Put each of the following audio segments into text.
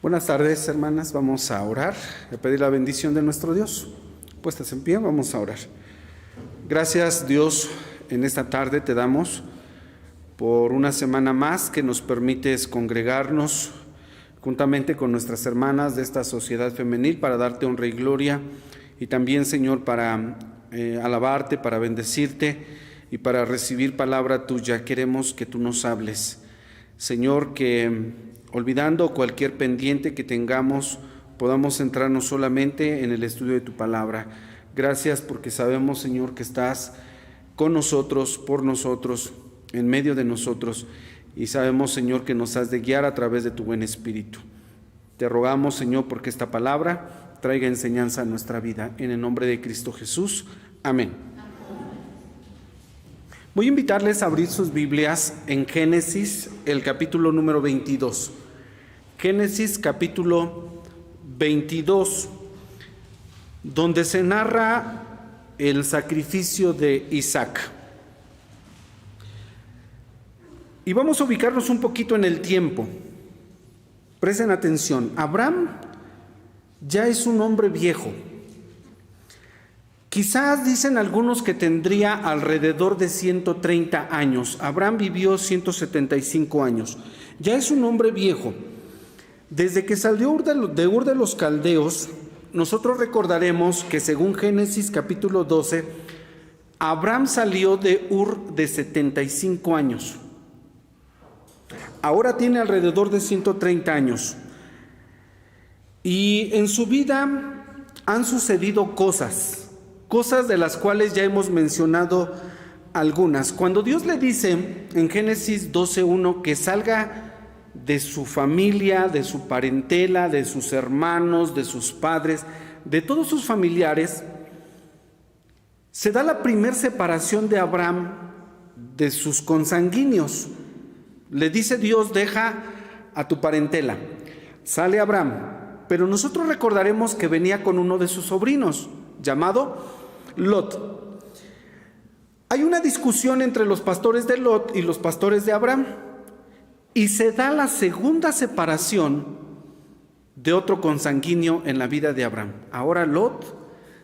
Buenas tardes, hermanas. Vamos a orar, a pedir la bendición de nuestro Dios. Puestas en pie, vamos a orar. Gracias, Dios, en esta tarde te damos por una semana más que nos permites congregarnos juntamente con nuestras hermanas de esta sociedad femenil para darte honra y gloria, y también, Señor, para alabarte, para bendecirte y para recibir palabra tuya. Queremos que tú nos hables, Señor, que olvidando cualquier pendiente que tengamos, podamos centrarnos solamente en el estudio de tu palabra. Gracias porque sabemos, Señor, que estás con nosotros, por nosotros, en medio de nosotros, y sabemos, Señor, que nos has de guiar a través de tu buen espíritu. Te rogamos, Señor, porque esta palabra traiga enseñanza a nuestra vida. En el nombre de Cristo Jesús. Amén. Voy a invitarles a abrir sus Biblias en Génesis, el capítulo número 22. Génesis capítulo 22, donde se narra el sacrificio de Isaac. Y vamos a ubicarnos un poquito en el tiempo. Presten atención. Abraham ya es un hombre viejo. Quizás dicen algunos que tendría alrededor de 130 años. Abraham vivió 175 años. Ya es un hombre viejo. Desde que salió de Ur de los Caldeos, nosotros recordaremos que según Génesis capítulo 12, Abraham salió de Ur de 75 años. Ahora tiene alrededor de 130 años. Y en su vida han sucedido cosas de las cuales ya hemos mencionado algunas. Cuando Dios le dice en Génesis 12:1 que salga de su familia, de su parentela, de sus hermanos, de sus padres, de todos sus familiares, se da la primer separación de Abraham de sus consanguíneos. Le dice Dios: deja a tu parentela. Sale Abraham, pero nosotros recordaremos que venía con uno de sus sobrinos, llamado Lot. Hay una discusión entre los pastores de Lot y los pastores de Abraham, y se da la segunda separación de otro consanguíneo en la vida de Abraham. Ahora Lot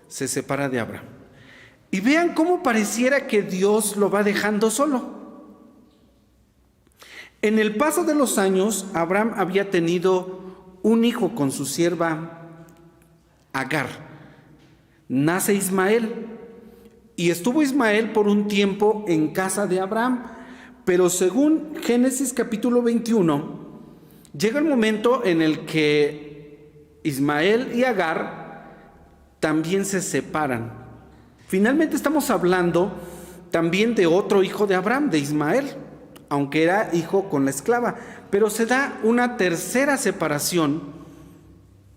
se separa de Abraham. Y vean cómo pareciera que Dios lo va dejando solo. En el paso de los años, Abraham había tenido un hijo con su sierva Agar. Nace Ismael, y estuvo Ismael por un tiempo en casa de Abraham. Pero según Génesis capítulo 21, llega el momento en el que Ismael y Agar también se separan. Finalmente estamos hablando también de otro hijo de Abraham, de Ismael, aunque era hijo con la esclava. Pero se da una tercera separación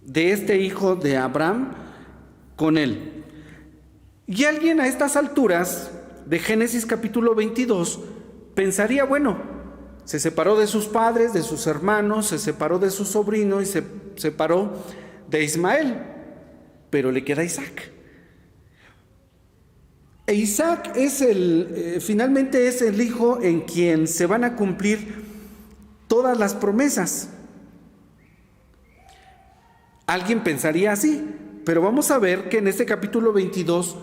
de este hijo de Abraham con él. Y alguien a estas alturas de Génesis capítulo 22 pensaría: bueno, se separó de sus padres, de sus hermanos, se separó de su sobrino y se separó de Ismael, pero le queda Isaac. E Isaac es finalmente es el hijo en quien se van a cumplir todas las promesas. Alguien pensaría así, pero vamos a ver que en este capítulo 22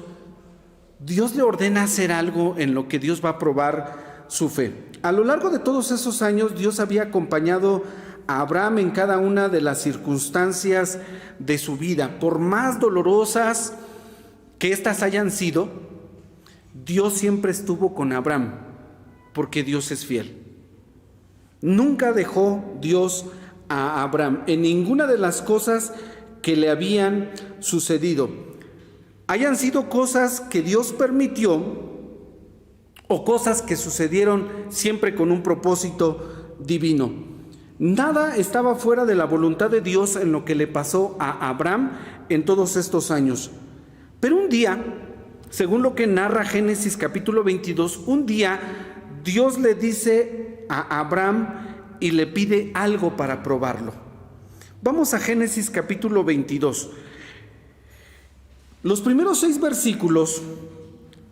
Dios le ordena hacer algo en lo que Dios va a probar su fe. A lo largo de todos esos años, Dios había acompañado a Abraham en cada una de las circunstancias de su vida. Por más dolorosas que éstas hayan sido, Dios siempre estuvo con Abraham, porque Dios es fiel. Nunca dejó Dios a Abraham en ninguna de las cosas que le habían sucedido. Hayan sido cosas que Dios permitió o cosas que sucedieron siempre con un propósito divino. Nada estaba fuera de la voluntad de Dios en lo que le pasó a Abraham en todos estos años. Pero un día, según lo que narra Génesis capítulo 22, un día Dios le dice a Abraham y le pide algo para probarlo. Vamos a Génesis capítulo 22. Los primeros 6 versículos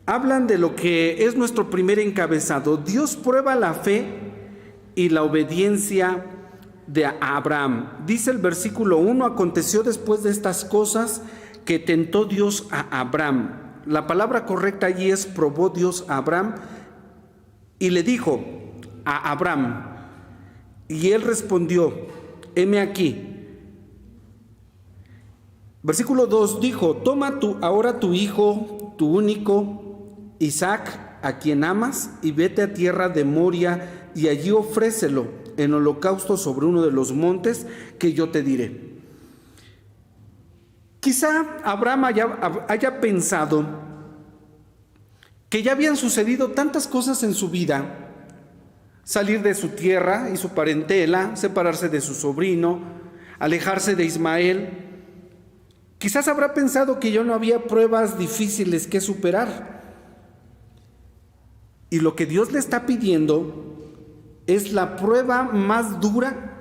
hablan de lo que es nuestro primer encabezado. Dios prueba la fe y la obediencia de Abraham. Dice el versículo 1, aconteció después de estas cosas que tentó Dios a Abraham. La palabra correcta allí es probó Dios a Abraham y le dijo a Abraham, y él respondió, heme aquí. Versículo 2 dijo, toma ahora tu hijo, tu único, Isaac, a quien amas, y vete a tierra de Moria, y allí ofrécelo en holocausto sobre uno de los montes que yo te diré. Quizá Abraham haya pensado que ya habían sucedido tantas cosas en su vida, salir de su tierra y su parentela, separarse de su sobrino, alejarse de Ismael. Quizás habrá pensado que ya no había pruebas difíciles que superar. Y lo que Dios le está pidiendo es la prueba más dura,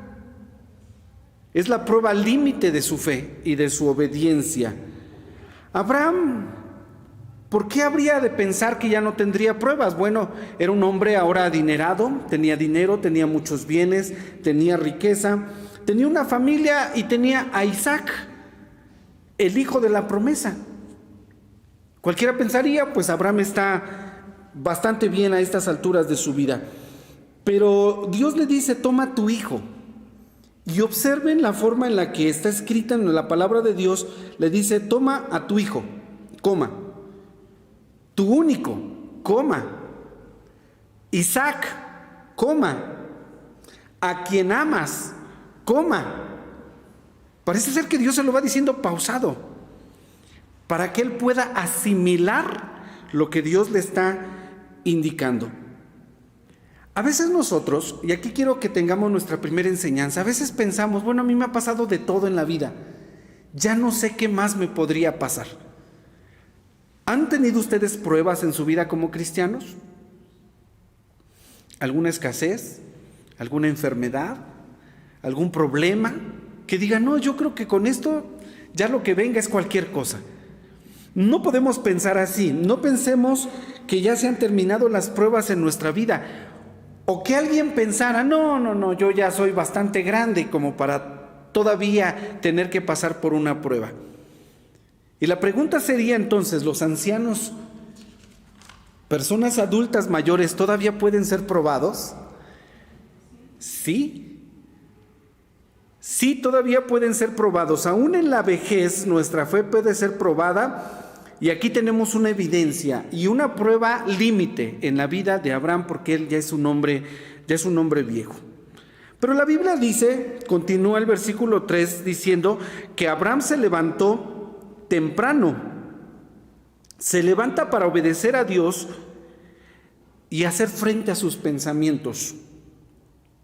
es la prueba límite de su fe y de su obediencia. Abraham, ¿por qué habría de pensar que ya no tendría pruebas? Bueno, era un hombre ahora adinerado, tenía dinero, tenía muchos bienes, tenía riqueza, tenía una familia y tenía a Isaac, el hijo de la promesa. Cualquiera pensaría, pues Abraham está bastante bien a estas alturas de su vida. Pero Dios le dice, toma tu hijo. Y observen la forma en la que está escrita en la palabra de Dios. Le dice, toma a tu hijo, coma. Tu único, coma. Isaac, coma. A quien amas, coma. Parece ser que Dios se lo va diciendo pausado, para que él pueda asimilar lo que Dios le está indicando. A veces nosotros, y aquí quiero que tengamos nuestra primera enseñanza, a veces pensamos, bueno, a mí me ha pasado de todo en la vida, ya no sé qué más me podría pasar. ¿Han tenido ustedes pruebas en su vida como cristianos? ¿Alguna escasez? ¿Alguna enfermedad? ¿Algún problema? Que digan, no, yo creo que con esto ya lo que venga es cualquier cosa. No podemos pensar así, no pensemos que ya se han terminado las pruebas en nuestra vida, o que alguien pensara, no, yo ya soy bastante grande como para todavía tener que pasar por una prueba. Y la pregunta sería entonces, ¿los ancianos, personas adultas mayores, todavía pueden ser probados? Sí. Sí, todavía pueden ser probados. Aún en la vejez nuestra fe puede ser probada, y aquí tenemos una evidencia y una prueba límite en la vida de Abraham, porque él ya es un hombre viejo. Pero la Biblia dice, continúa el versículo 3 diciendo que Abraham se levantó temprano, se levanta para obedecer a Dios y hacer frente a sus pensamientos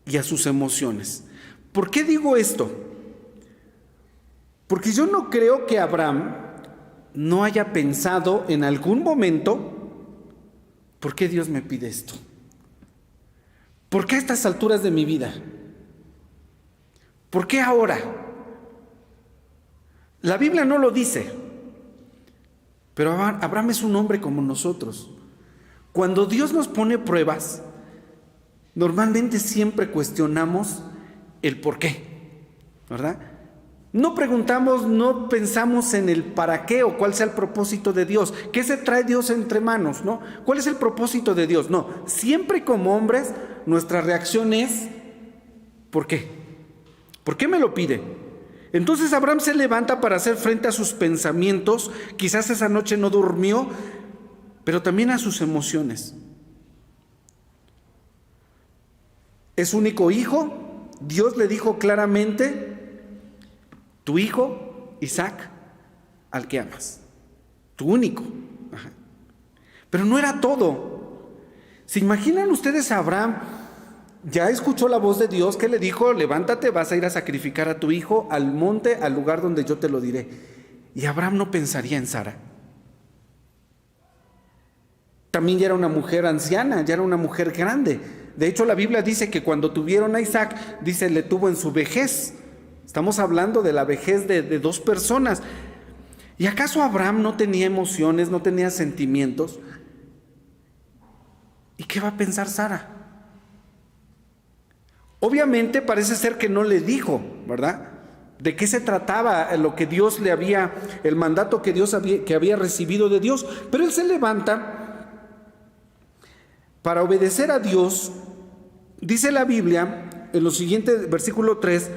y a sus emociones. ¿Por qué digo esto? Porque yo no creo que Abraham no haya pensado en algún momento, ¿por qué Dios me pide esto? ¿Por qué a estas alturas de mi vida? ¿Por qué ahora? La Biblia no lo dice, pero Abraham es un hombre como nosotros. Cuando Dios nos pone pruebas, normalmente siempre cuestionamos el por qué, ¿verdad? No preguntamos, no pensamos en el para qué o cuál sea el propósito de Dios. ¿Qué se trae Dios entre manos? ¿No? ¿Cuál es el propósito de Dios? No, siempre como hombres nuestra reacción es ¿por qué? ¿Por qué me lo pide? Entonces Abraham se levanta para hacer frente a sus pensamientos. Quizás esa noche no durmió, pero también a sus emociones. Es único hijo. Dios le dijo claramente, tu hijo, Isaac, al que amas, tu único. Ajá. Pero no era todo. ¿Se imaginan ustedes a Abraham? Ya escuchó la voz de Dios que le dijo, levántate, vas a ir a sacrificar a tu hijo al monte, al lugar donde yo te lo diré. Y Abraham no pensaría en Sara. También ya era una mujer anciana, ya era una mujer grande. De hecho, la Biblia dice que cuando tuvieron a Isaac, dice, le tuvo en su vejez. Estamos hablando de la vejez de dos personas. ¿Y acaso Abraham no tenía emociones, no tenía sentimientos? ¿Y qué va a pensar Sara? Obviamente parece ser que no le dijo, ¿verdad?, de qué se trataba lo que Dios le había, el mandato que que había recibido de Dios. Pero él se levanta para obedecer a Dios. Dice la Biblia, en los siguientes, versículo 3,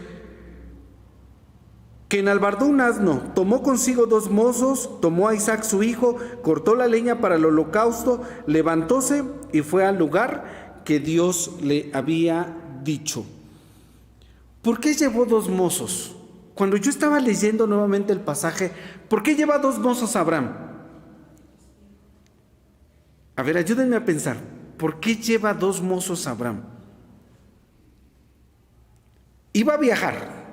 que enalbardó un asno, tomó consigo 2 mozos, tomó a Isaac su hijo, cortó la leña para el holocausto, levantóse y fue al lugar que Dios le había dicho. ¿Por qué llevó 2 mozos? Cuando yo estaba leyendo nuevamente el pasaje, ¿por qué lleva 2 mozos Abraham? A ver, ayúdenme a pensar. ¿Por qué lleva 2 mozos Abraham? Iba a viajar.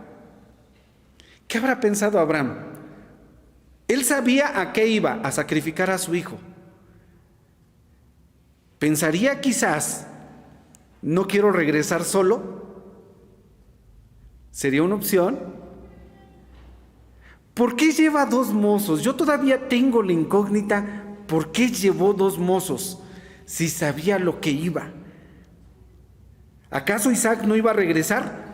¿Qué habrá pensado Abraham? Él sabía a qué iba, a sacrificar a su hijo. Pensaría quizás, no quiero regresar solo. ¿Sería una opción? ¿Por qué lleva 2 mozos? Yo todavía tengo la incógnita. ¿Por qué llevó 2 mozos si sabía lo que iba? ¿Acaso Isaac no iba a regresar?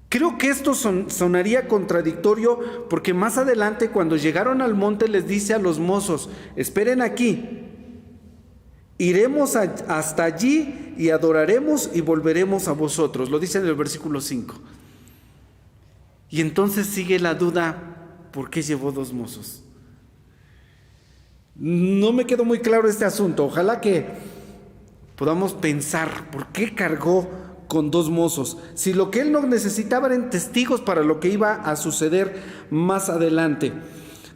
Creo que esto sonaría contradictorio, porque más adelante, cuando llegaron al monte, les dice a los mozos: esperen aquí, iremos hasta allí y adoraremos y volveremos a vosotros. Lo dice en el versículo 5. Y entonces sigue la duda: ¿por qué llevó 2 mozos? No me quedó muy claro este asunto. Ojalá que podamos pensar por qué cargó con 2 mozos, si lo que él no necesitaba eran testigos para lo que iba a suceder más adelante.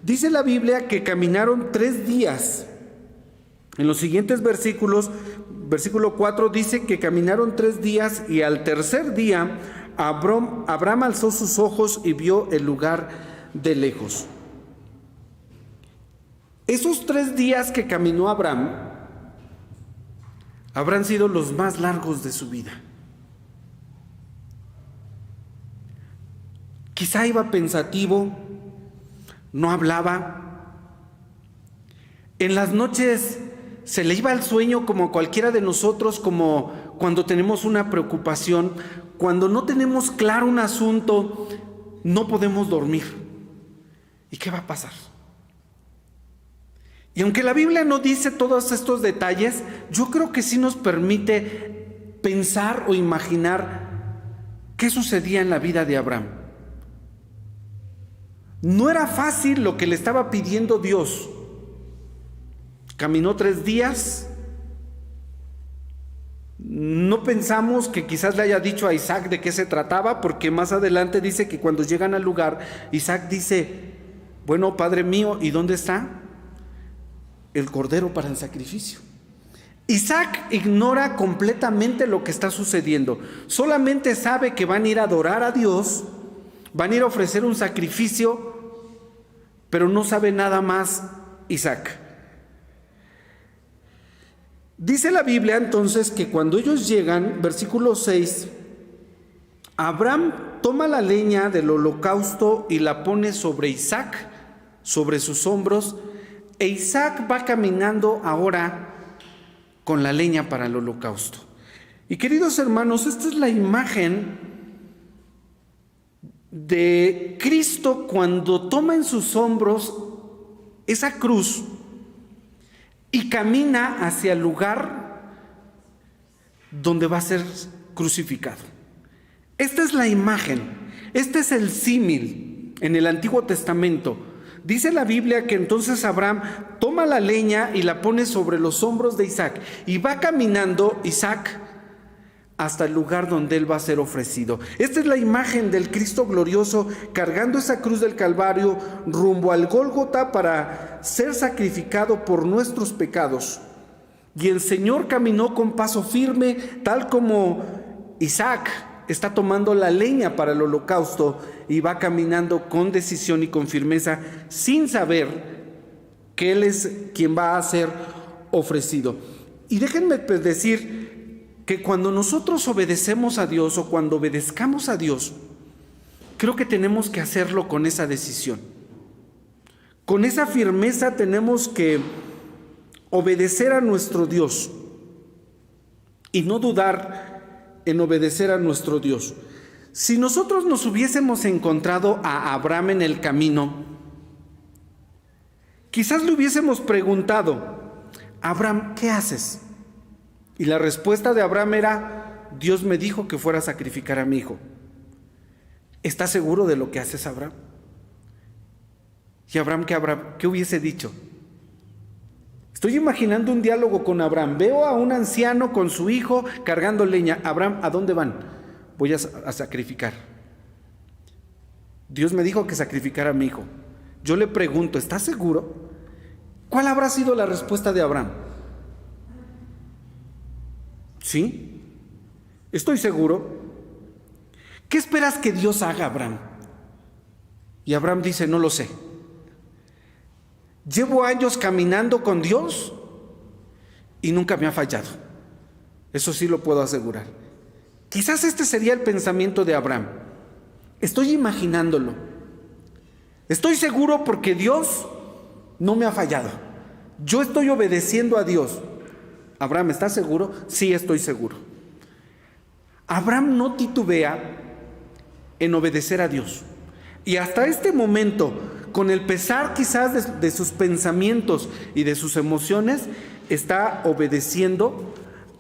Dice la Biblia que caminaron 3 días. En los siguientes versículos, versículo 4 dice que caminaron 3 días y al tercer día Abraham alzó sus ojos y vio el lugar de lejos. Esos 3 días que caminó Abraham habrán sido los más largos de su vida. Quizá iba pensativo, no hablaba. En las noches se le iba el sueño como a cualquiera de nosotros, como cuando tenemos una preocupación, cuando no tenemos claro un asunto, no podemos dormir. ¿Y qué va a pasar? Y aunque la Biblia no dice todos estos detalles, yo creo que sí nos permite pensar o imaginar qué sucedía en la vida de Abraham. No era fácil lo que le estaba pidiendo Dios. Caminó 3 días. No pensamos que quizás le haya dicho a Isaac de qué se trataba, porque más adelante dice que cuando llegan al lugar, Isaac dice: bueno, padre mío, ¿y dónde está el cordero para el sacrificio? Isaac ignora completamente lo que está sucediendo. Solamente sabe que van a ir a adorar a Dios, van a ir a ofrecer un sacrificio, pero no sabe nada más Isaac. Dice la Biblia entonces que cuando ellos llegan, versículo 6, Abraham toma la leña del holocausto y la pone sobre Isaac, sobre sus hombros, e Isaac va caminando ahora con la leña para el holocausto. Y queridos hermanos, esta es la imagen de Cristo cuando toma en sus hombros esa cruz y camina hacia el lugar donde va a ser crucificado. Esta es la imagen, este es el símil en el Antiguo Testamento. Dice la Biblia que entonces Abraham toma la leña y la pone sobre los hombros de Isaac y va caminando Isaac hasta el lugar donde él va a ser ofrecido. Esta es la imagen del Cristo glorioso cargando esa cruz del Calvario rumbo al Gólgota para ser sacrificado por nuestros pecados. Y el Señor caminó con paso firme, tal como Isaac está tomando la leña para el holocausto, y va caminando con decisión y con firmeza, sin saber que Él es quien va a ser ofrecido. Y déjenme decir que cuando nosotros obedecemos a Dios, o cuando obedezcamos a Dios, creo que tenemos que hacerlo con esa decisión. Con esa firmeza tenemos que obedecer a nuestro Dios y no dudar en obedecer a nuestro Dios. Si nosotros nos hubiésemos encontrado a Abraham en el camino, quizás le hubiésemos preguntado: Abraham, ¿qué haces? Y la respuesta de Abraham era: Dios me dijo que fuera a sacrificar a mi hijo. ¿Estás seguro de lo que haces, Abraham? Y Abraham, ¿qué hubiese dicho? Estoy imaginando un diálogo con Abraham. Veo a un anciano con su hijo cargando leña. Abraham, ¿a dónde van? Voy a sacrificar. Dios me dijo que sacrificara a mi hijo. Yo le pregunto, ¿estás seguro? ¿Cuál habrá sido la respuesta de Abraham? ¿Sí? Estoy seguro. ¿Qué esperas que Dios haga, Abraham? Y Abraham dice: no lo sé. Llevo años caminando con Dios y nunca me ha fallado. Eso sí lo puedo asegurar. Quizás este sería el pensamiento de Abraham. Estoy imaginándolo. Estoy seguro porque Dios no me ha fallado. Yo estoy obedeciendo a Dios. Abraham, ¿estás seguro? Sí, estoy seguro. Abraham no titubea en obedecer a Dios. Y hasta este momento, con el pesar quizás de sus pensamientos y de sus emociones, está obedeciendo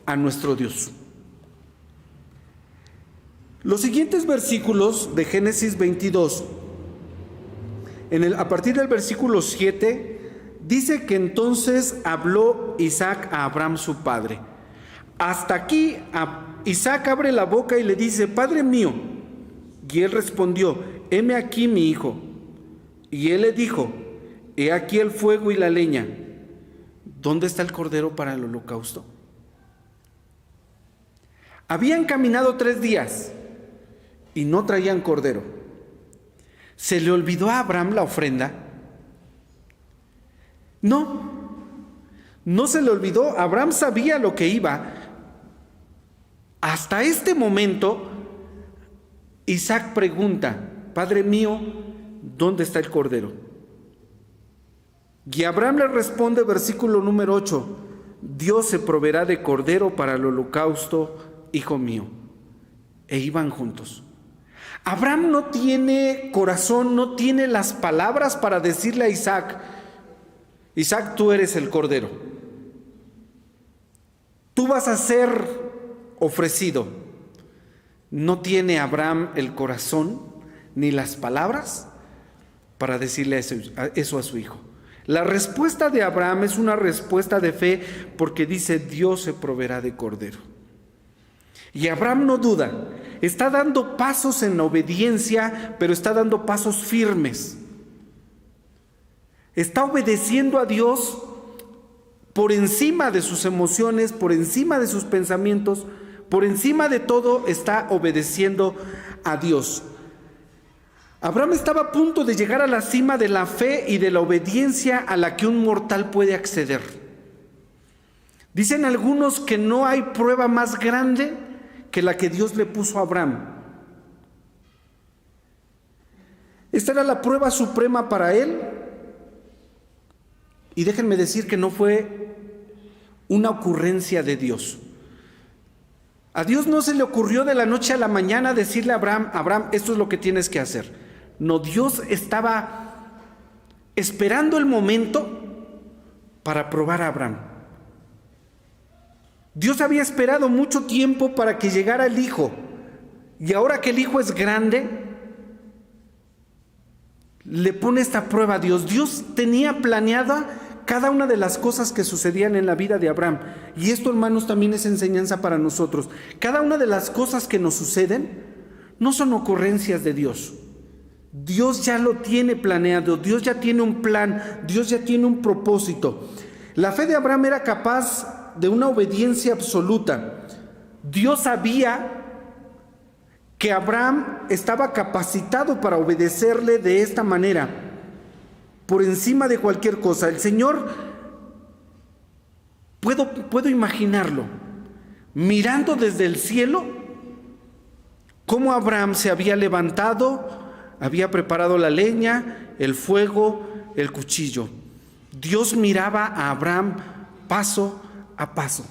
a nuestro Dios. Los siguientes versículos de Génesis 22, a partir del versículo 7, dice que entonces habló Isaac a Abraham su padre. Hasta aquí Isaac abre la boca y le dice: Padre mío. Y él respondió: heme aquí, mi hijo. Y él le dijo: he aquí el fuego y la leña. ¿Dónde está el cordero para el holocausto? Habían caminado 3 días y no traían cordero. ¿Se le olvidó a Abraham la ofrenda? No se le olvidó. Abraham sabía lo que iba. Hasta este momento, Isaac pregunta: Padre mío, ¿dónde está el cordero? Y Abraham le responde, versículo número 8: Dios se proveerá de cordero para el holocausto, hijo mío. E iban juntos. Abraham no tiene corazón, no tiene las palabras para decirle a Isaac: Isaac, tú eres el cordero. Tú vas a ser ofrecido. No tiene Abraham el corazón ni las palabras para decirle eso a su hijo. La respuesta de Abraham es una respuesta de fe, porque dice: Dios se proveerá de cordero. Y Abraham no duda, está dando pasos en obediencia, pero está dando pasos firmes. Está obedeciendo a Dios por encima de sus emociones, por encima de sus pensamientos, por encima de todo está obedeciendo a Dios. Abraham estaba a punto de llegar a la cima de la fe y de la obediencia a la que un mortal puede acceder. Dicen algunos que no hay prueba más grande que la que Dios le puso a Abraham. Esta era la prueba suprema para él. Y déjenme decir que no fue una ocurrencia de Dios. A Dios no se le ocurrió de la noche a la mañana decirle a Abraham: Abraham, esto es lo que tienes que hacer. No, Dios estaba esperando el momento para probar a Abraham. Dios había esperado mucho tiempo para que llegara el hijo. Y ahora que el hijo es grande, le pone esta prueba a Dios. Dios tenía planeada cada una de las cosas que sucedían en la vida de Abraham. Y esto, hermanos, también es enseñanza para nosotros. Cada una de las cosas que nos suceden no son ocurrencias de Dios. Dios ya lo tiene planeado, Dios ya tiene un plan, Dios ya tiene un propósito. La fe de Abraham era capaz de una obediencia absoluta. Dios sabía que Abraham estaba capacitado para obedecerle de esta manera, por encima de cualquier cosa. El Señor, puedo imaginarlo, mirando desde el cielo, cómo Abraham se había levantado, había preparado la leña, el fuego, el cuchillo. Dios miraba a Abraham paso a paso.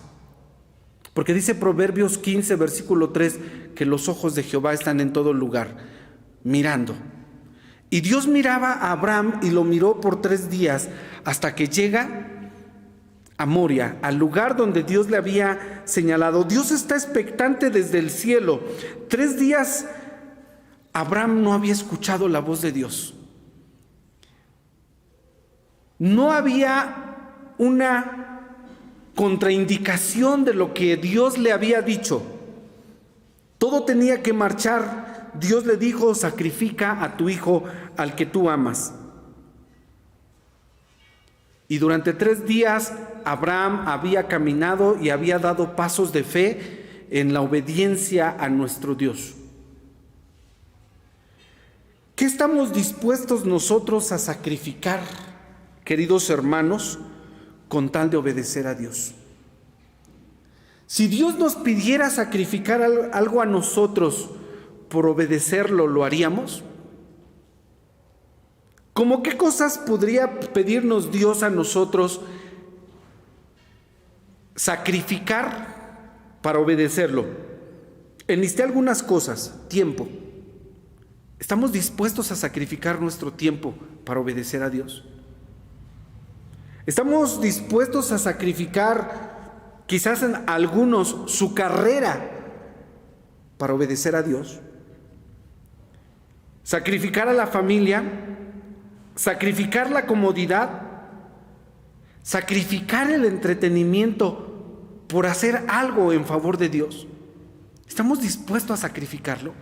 Porque dice Proverbios 15, versículo 3, que los ojos de Jehová están en todo lugar, mirando. Y Dios miraba a Abraham y lo miró por 3 días hasta que llega a Moria, al lugar donde Dios le había señalado. Dios está expectante desde el cielo. 3 días Abraham no había escuchado la voz de Dios. No había una contraindicación de lo que Dios le había dicho. Todo tenía que marchar. Dios le dijo: sacrifica a tu hijo al que tú amas. Y durante 3 días Abraham había caminado y había dado pasos de fe en la obediencia a nuestro Dios. ¿Qué estamos dispuestos nosotros a sacrificar, queridos hermanos, con tal de obedecer a Dios? Si Dios nos pidiera sacrificar algo a nosotros por obedecerlo, ¿lo haríamos? ¿Cómo qué cosas podría pedirnos Dios a nosotros sacrificar para obedecerlo? Enlisté algunas cosas. Tiempo. ¿Estamos dispuestos a sacrificar nuestro tiempo para obedecer a Dios? ¿Estamos dispuestos a sacrificar, quizás en algunos, su carrera para obedecer a Dios? Sacrificar a la familia, sacrificar la comodidad, sacrificar el entretenimiento por hacer algo en favor de Dios. ¿Estamos dispuestos a sacrificarlo?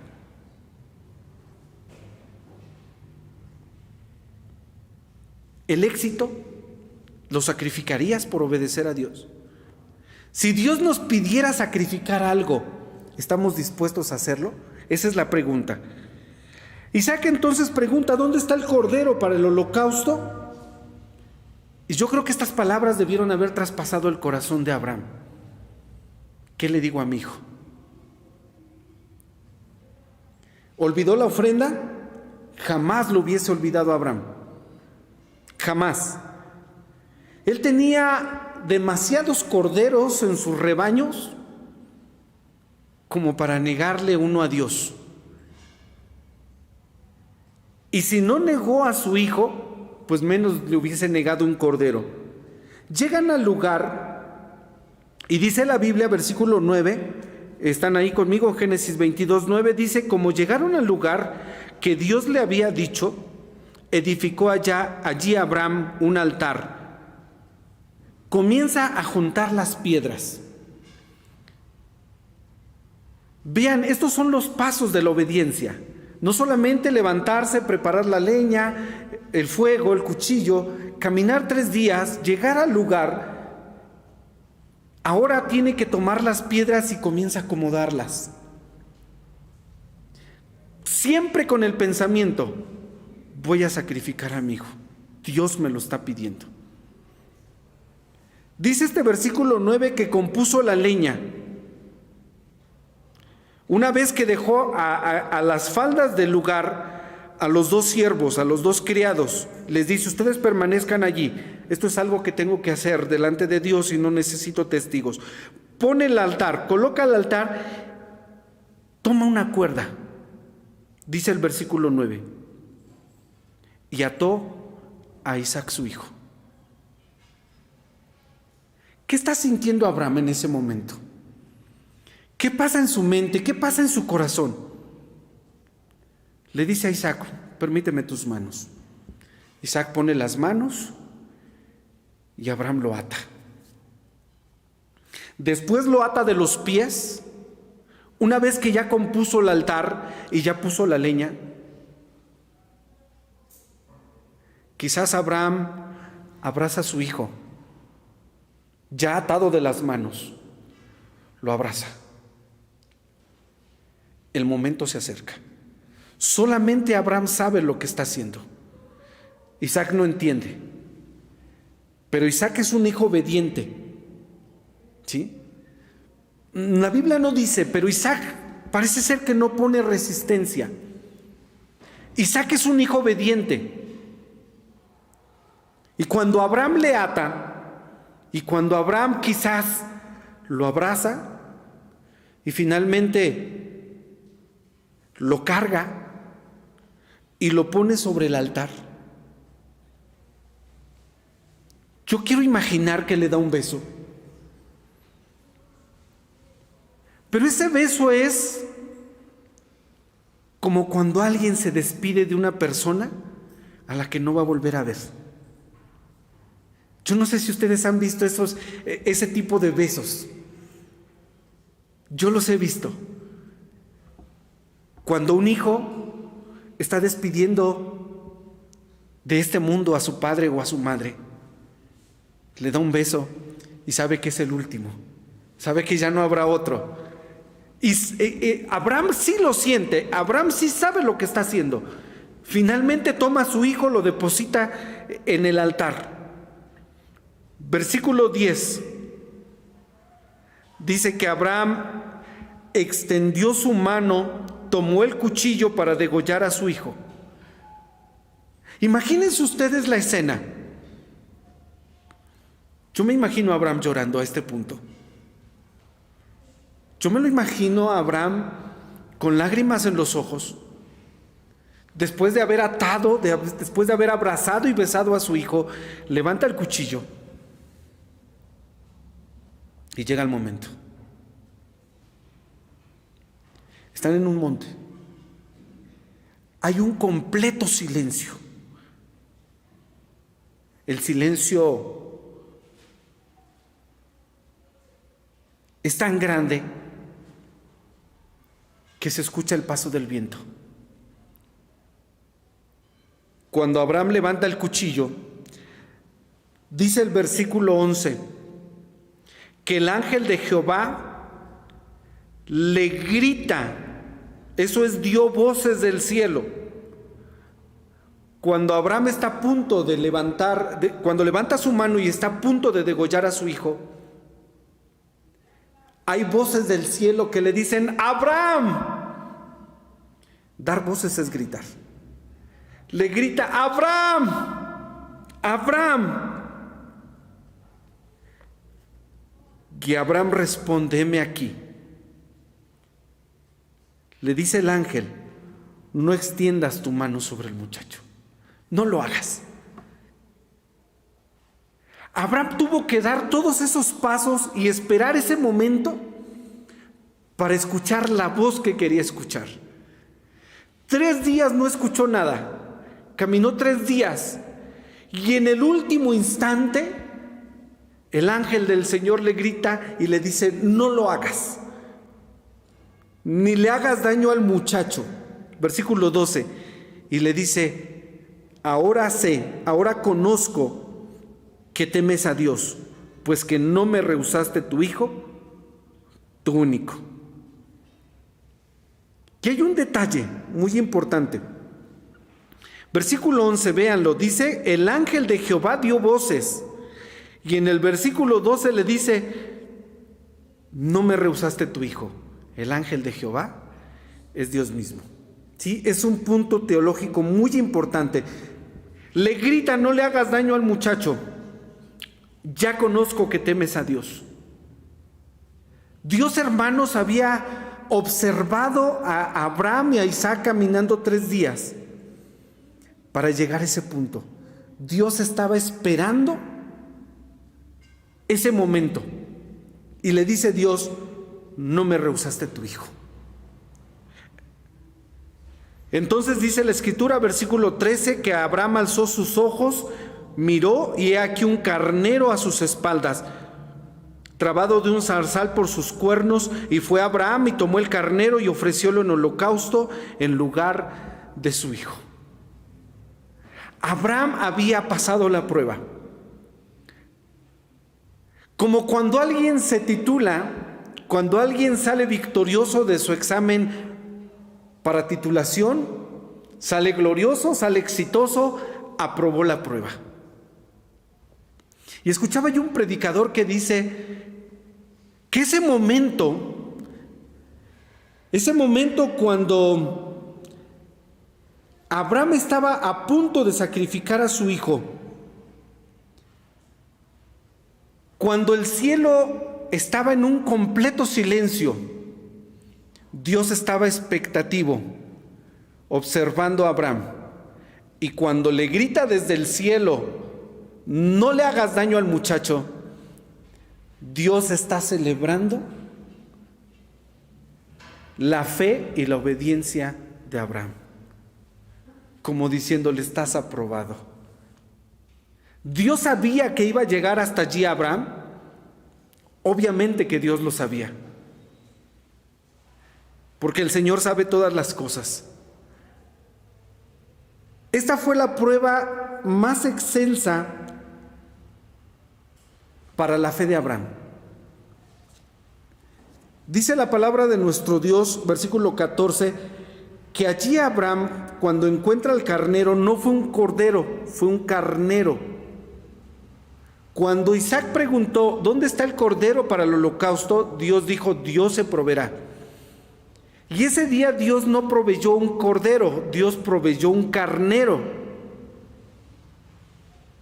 ¿El éxito lo sacrificarías por obedecer a Dios? Si Dios nos pidiera sacrificar algo, ¿estamos dispuestos a hacerlo? Esa es la pregunta. Isaac entonces pregunta: ¿dónde está el cordero para el holocausto? Y yo creo que estas palabras debieron haber traspasado el corazón de Abraham. ¿Qué le digo a mi hijo? ¿Olvidó la ofrenda? Jamás lo hubiese olvidado Abraham. Jamás. Él tenía demasiados corderos en sus rebaños como para negarle uno a Dios. Y si no negó a su hijo, pues menos le hubiese negado un cordero. Llegan al lugar y dice la Biblia, versículo 9, están ahí conmigo, Génesis 22, 9, dice: como llegaron al lugar que Dios le había dicho, edificó allí Abraham un altar. Comienza a juntar las piedras. Vean, estos son los pasos de la obediencia. No solamente levantarse, preparar la leña, el fuego, el cuchillo, caminar 3 días, llegar al lugar. Ahora tiene que tomar las piedras y comienza a acomodarlas. Siempre con el pensamiento: voy a sacrificar a mi hijo. Dios me lo está pidiendo. Dice este versículo 9 que compuso la leña. Una vez que dejó a las faldas del lugar a los 2 siervos, a los 2 criados, les dice: ustedes permanezcan allí. Esto es algo que tengo que hacer delante de Dios y no necesito testigos. Pone el altar, coloca el altar, toma una cuerda. Dice el versículo 9. Y ató a Isaac su hijo. ¿Qué está sintiendo Abraham en ese momento? ¿Qué pasa en su mente? ¿Qué pasa en su corazón? Le dice a Isaac: permíteme tus manos. Isaac pone las manos y Abraham lo ata. Después lo ata de los pies. Una vez que ya compuso el altar y ya puso la leña, quizás Abraham abraza a su hijo, ya atado de las manos, lo abraza. El momento se acerca. Solamente Abraham sabe lo que está haciendo. Isaac no entiende. Pero Isaac es un hijo obediente. ¿Sí? La Biblia no dice, pero Isaac parece ser que no pone resistencia. Isaac es un hijo obediente. Y cuando Abraham le ata, y cuando Abraham quizás lo abraza, y finalmente lo carga y lo pone sobre el altar. Yo quiero imaginar que le da un beso. Pero ese beso es como cuando alguien se despide de una persona a la que no va a volver a ver. Yo no sé si ustedes han visto ese tipo de besos. Yo los he visto. Cuando un hijo está despidiendo de este mundo a su padre o a su madre, le da un beso y sabe que es el último. Sabe que ya no habrá otro. Y Abraham sí lo siente, Abraham sí sabe lo que está haciendo. Finalmente toma a su hijo, lo deposita en el altar. Versículo 10 dice que Abraham extendió su mano, tomó el cuchillo para degollar a su hijo. Imagínense ustedes la escena. Yo me imagino a Abraham llorando a este punto. Yo me lo imagino a Abraham con lágrimas en los ojos, después de haber atado, después de haber abrazado y besado a su hijo, levanta el cuchillo y llega el momento. Están en un monte. Hay un completo silencio. El silencio es tan grande que se escucha el paso del viento. Cuando Abraham levanta el cuchillo, dice el versículo 11, que el ángel de Jehová le grita, eso es, dio voces del cielo. Cuando Abraham está a punto de levantar, cuando levanta su mano y está a punto de degollar a su hijo, hay voces del cielo que le dicen, ¡Abraham! Dar voces es gritar. Le grita, ¡Abraham! ¡Abraham! Y Abraham responde, heme aquí. Le dice el ángel, no extiendas tu mano sobre el muchacho. No lo hagas. Abraham tuvo que dar todos esos pasos y esperar ese momento para escuchar la voz que quería escuchar. 3 días no escuchó nada. Caminó 3 días. Y en el último instante, el ángel del Señor le grita y le dice, no lo hagas. Ni le hagas daño al muchacho. Versículo 12. Y le dice, ahora sé, ahora conozco que temes a Dios, pues que no me rehusaste tu hijo, tu único. Y hay un detalle muy importante. Versículo 11, véanlo, dice, el ángel de Jehová dio voces. Y en el versículo 12 le dice, no me rehusaste tu hijo. El ángel de Jehová es Dios mismo. ¿Sí? Es un punto teológico muy importante. Le grita, no le hagas daño al muchacho. Ya conozco que temes a Dios. Dios, hermanos, había observado a Abraham y a Isaac caminando 3 días para llegar a ese punto. Dios estaba esperando ese momento y le dice Dios, no me rehusaste tu hijo. Entonces dice la escritura, versículo 13, que Abraham alzó sus ojos, miró y he aquí un carnero a sus espaldas, trabado de un zarzal por sus cuernos, y fue Abraham y tomó el carnero y ofreciólo en holocausto en lugar de su hijo. Abraham había pasado la prueba. Como cuando alguien se titula, cuando alguien sale victorioso de su examen para titulación, sale glorioso, sale exitoso, aprobó la prueba. Y escuchaba yo un predicador que dice que ese momento cuando Abraham estaba a punto de sacrificar a su hijo, cuando el cielo estaba en un completo silencio, Dios estaba expectativo, observando a Abraham. Y cuando le grita desde el cielo, no le hagas daño al muchacho, Dios está celebrando la fe y la obediencia de Abraham, como diciéndole: estás aprobado. ¿Dios sabía que iba a llegar hasta allí Abraham? Obviamente que Dios lo sabía, porque el Señor sabe todas las cosas. Esta fue la prueba más excelsa para la fe de Abraham. Dice la palabra de nuestro Dios, versículo 14, que allí Abraham, cuando encuentra el carnero, no fue un cordero, fue un carnero. Cuando Isaac preguntó: ¿dónde está el cordero para el holocausto?, Dios dijo: Dios se proveerá. Y ese día Dios no proveyó un cordero, Dios proveyó un carnero.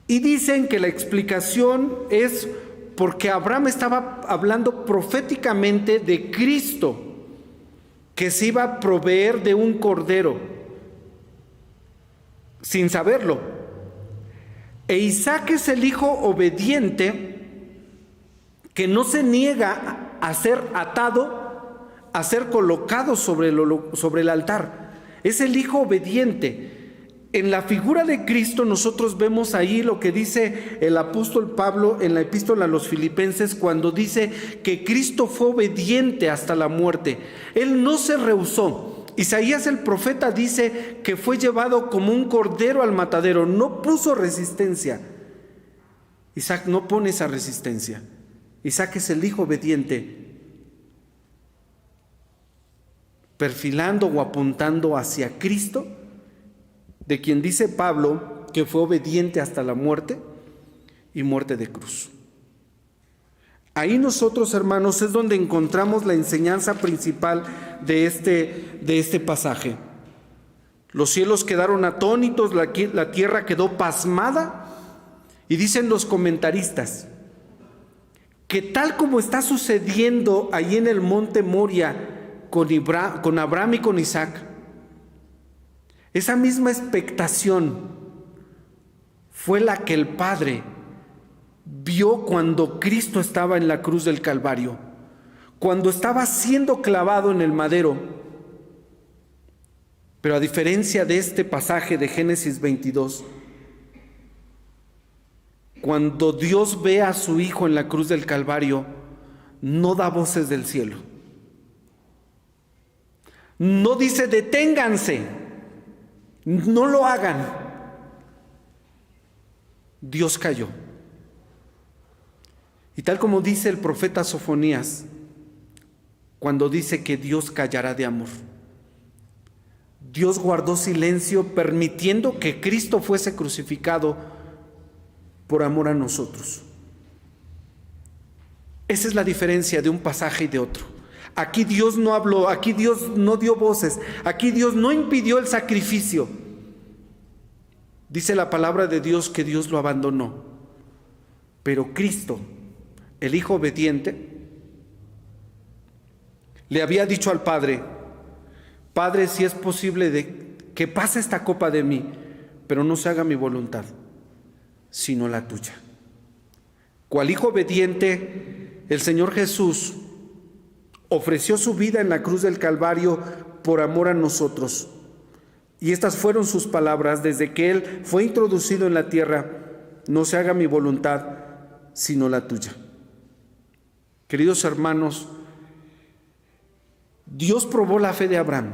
Y dicen que la explicación es porque Abraham estaba hablando proféticamente de Cristo, que se iba a proveer de un cordero, sin saberlo. E Isaac es el hijo obediente que no se niega a ser atado, a ser colocado sobre el altar. Es el hijo obediente. En la figura de Cristo nosotros vemos ahí lo que dice el apóstol Pablo en la epístola a los Filipenses, cuando dice que Cristo fue obediente hasta la muerte. Él no se rehusó. Isaías el profeta dice que fue llevado como un cordero al matadero, no puso resistencia. Isaac no pone esa resistencia. Isaac es el hijo obediente, perfilando o apuntando hacia Cristo, de quien dice Pablo que fue obediente hasta la muerte y muerte de cruz. Ahí nosotros, hermanos, es donde encontramos la enseñanza principal de este pasaje. Los cielos quedaron atónitos, la tierra quedó pasmada, y dicen los comentaristas que tal como está sucediendo ahí en el monte Moria con Abraham y con Isaac, esa misma expectación fue la que el Padre vio cuando Cristo estaba en la cruz del Calvario, cuando estaba siendo clavado en el madero. Pero a diferencia de este pasaje de Génesis 22, cuando Dios ve a su Hijo en la cruz del Calvario, no da voces del cielo. No dice: deténganse, no lo hagan. Dios calló. Y tal como dice el profeta Sofonías, cuando dice que Dios callará de amor, Dios guardó silencio, permitiendo que Cristo fuese crucificado por amor a nosotros. Esa es la diferencia de un pasaje y de otro. Aquí Dios no habló, aquí Dios no dio voces, aquí Dios no impidió el sacrificio. Dice la palabra de Dios que Dios lo abandonó. Pero Cristo, el Hijo obediente, le había dicho al Padre: Padre, si es posible que pase esta copa de mí, pero no se haga mi voluntad, sino la tuya. Cual Hijo obediente, el Señor Jesús ofreció su vida en la cruz del Calvario por amor a nosotros. Y estas fueron sus palabras desde que Él fue introducido en la tierra: no se haga mi voluntad, sino la tuya. Queridos hermanos, Dios probó la fe de Abraham.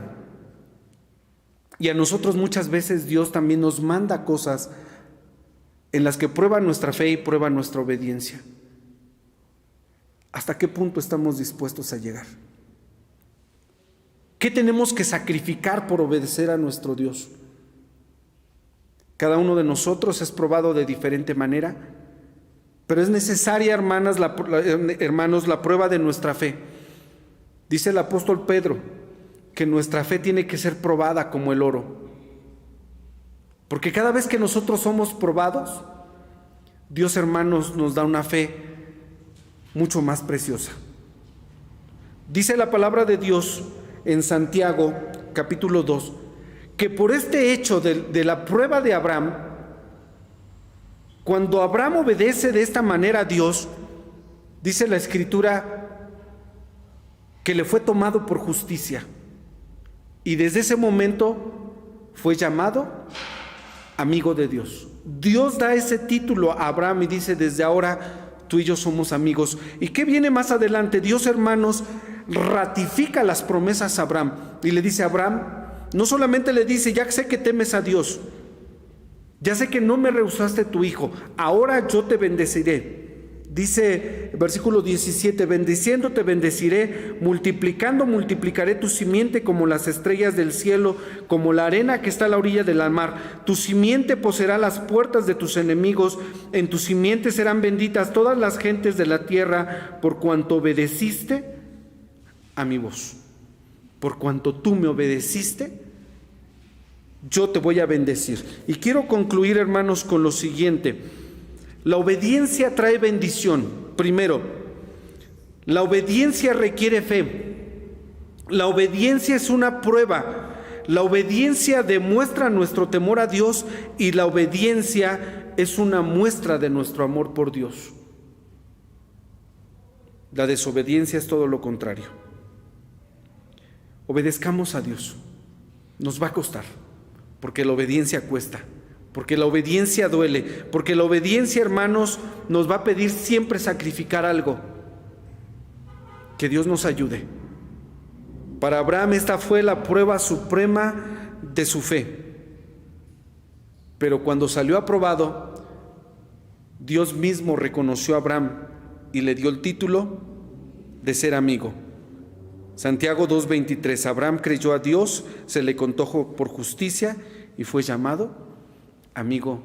Y a nosotros muchas veces Dios también nos manda cosas en las que prueba nuestra fe y prueba nuestra obediencia. ¿Hasta qué punto estamos dispuestos a llegar? ¿Qué tenemos que sacrificar por obedecer a nuestro Dios? Cada uno de nosotros es probado de diferente manera, pero es necesaria, hermanos, la prueba de nuestra fe. Dice el apóstol Pedro que nuestra fe tiene que ser probada como el oro. Porque cada vez que nosotros somos probados, Dios, hermanos, nos da una fe mucho más preciosa. Dice la palabra de Dios en Santiago capítulo 2, que por este hecho de la prueba de Abraham, cuando Abraham obedece de esta manera a Dios, dice la Escritura que le fue tomado por justicia. Y desde ese momento fue llamado amigo de Dios. Dios da ese título a Abraham y dice: desde ahora tú y yo somos amigos. ¿Y qué viene más adelante? Dios, hermanos, ratifica las promesas a Abraham y le dice a Abraham, no solamente le dice: ya sé que temes a Dios, ya sé que no me rehusaste tu hijo, ahora yo te bendeciré. Dice versículo 17: bendiciendo te bendeciré, multiplicando multiplicaré tu simiente como las estrellas del cielo, como la arena que está a la orilla de la mar. Tu simiente poseerá las puertas de tus enemigos, en tu simiente serán benditas todas las gentes de la tierra, por cuanto obedeciste a mi voz. Por cuanto tú me obedeciste, yo te voy a bendecir. Y quiero concluir, hermanos, con lo siguiente. La obediencia trae bendición. Primero, la obediencia requiere fe. La obediencia es una prueba. La obediencia demuestra nuestro temor a Dios y la obediencia es una muestra de nuestro amor por Dios. La desobediencia es todo lo contrario. Obedezcamos a Dios. Nos va a costar, porque la obediencia cuesta. Porque la obediencia duele, porque la obediencia, hermanos, nos va a pedir siempre sacrificar algo. Que Dios nos ayude. Para Abraham esta fue la prueba suprema de su fe. Pero cuando salió aprobado, Dios mismo reconoció a Abraham y le dio el título de ser amigo. Santiago 2:23: Abraham creyó a Dios, se le contó por justicia y fue llamado amigo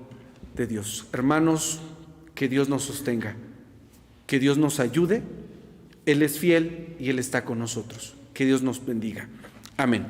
de Dios. Hermanos, que Dios nos sostenga, que Dios nos ayude. Él es fiel y Él está con nosotros. Que Dios nos bendiga. Amén.